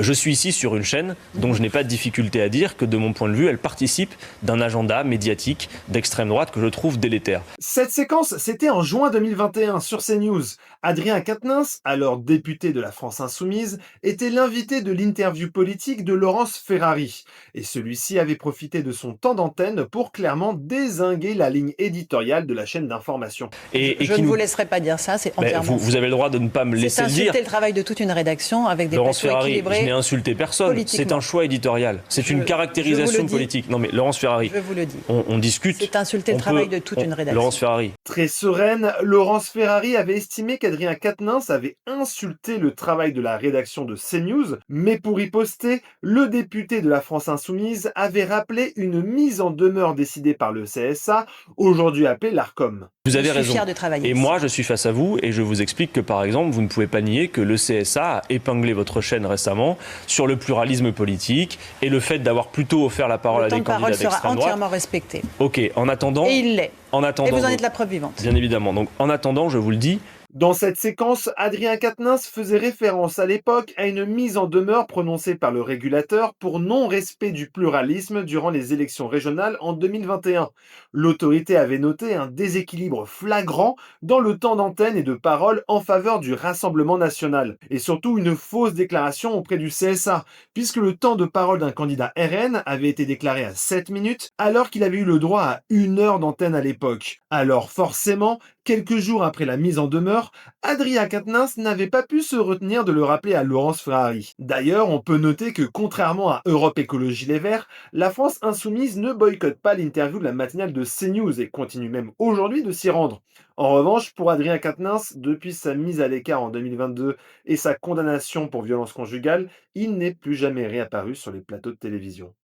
Je suis ici sur une chaîne dont je n'ai pas de difficulté à dire que de mon point de vue, elle participe d'un agenda médiatique d'extrême droite que je trouve délétère. Cette séquence, c'était en juin 2021 sur CNews. Adrien Quatennens, alors député de la France Insoumise, était l'invité de l'interview politique de Laurence Ferrari. Et celui-ci avait profité de son temps d'antenne pour clairement dézinguer la ligne éditoriale de la chaîne d'information. Je ne vous laisserai pas dire ça, c'est entièrement vous avez le droit de ne pas me laisser le dire. C'est insulter le travail de toute une rédaction avec des Laurence plateaux Ferrari, équilibrés. je n'ai insulté personne, c'est un choix éditorial, c'est une caractérisation politique. Non mais Laurence Ferrari, je vous le dis. On discute. C'est insulter le travail de toute une rédaction. Laurence Ferrari. Très sereine, Laurence Ferrari avait estimé qu'Adrien Quatennens avait insulté le travail de la rédaction de CNews, mais pour riposter, le député de la France Insoumise avait rappelé une mise en demeure décidée par le CSA, aujourd'hui appelé l'ARCOM. Vous avez raison. Fier de travailler et ici. moi, je suis face à vous et je vous explique que, par exemple, vous ne pouvez pas nier que le CSA a épinglé votre chaîne récemment sur le pluralisme politique et le fait d'avoir plutôt offert la parole à des candidats d'extrême droite. Le temps de parole sera entièrement respecté. Ok, en attendant... Et il l'est. En attendant, et vous en êtes la preuve vivante. Bien évidemment. Donc, en attendant, je vous le dis... Dans cette séquence, Adrien Quatennens faisait référence à l'époque à une mise en demeure prononcée par le régulateur pour non-respect du pluralisme durant les élections régionales en 2021. L'autorité avait noté un déséquilibre flagrant dans le temps d'antenne et de parole en faveur du Rassemblement national. Et surtout une fausse déclaration auprès du CSA, puisque le temps de parole d'un candidat RN avait été déclaré à 7 minutes alors qu'il avait eu le droit à 1 heure d'antenne à l'époque. Alors forcément, quelques jours après la mise en demeure, Adrien Quatennens n'avait pas pu se retenir de le rappeler à Laurence Ferrari. D'ailleurs, on peut noter que contrairement à Europe Écologie Les Verts, la France Insoumise ne boycotte pas l'interview de la matinale de CNews et continue même aujourd'hui de s'y rendre. En revanche, pour Adrien Quatennens, depuis sa mise à l'écart en 2022 et sa condamnation pour violence conjugale, il n'est plus jamais réapparu sur les plateaux de télévision.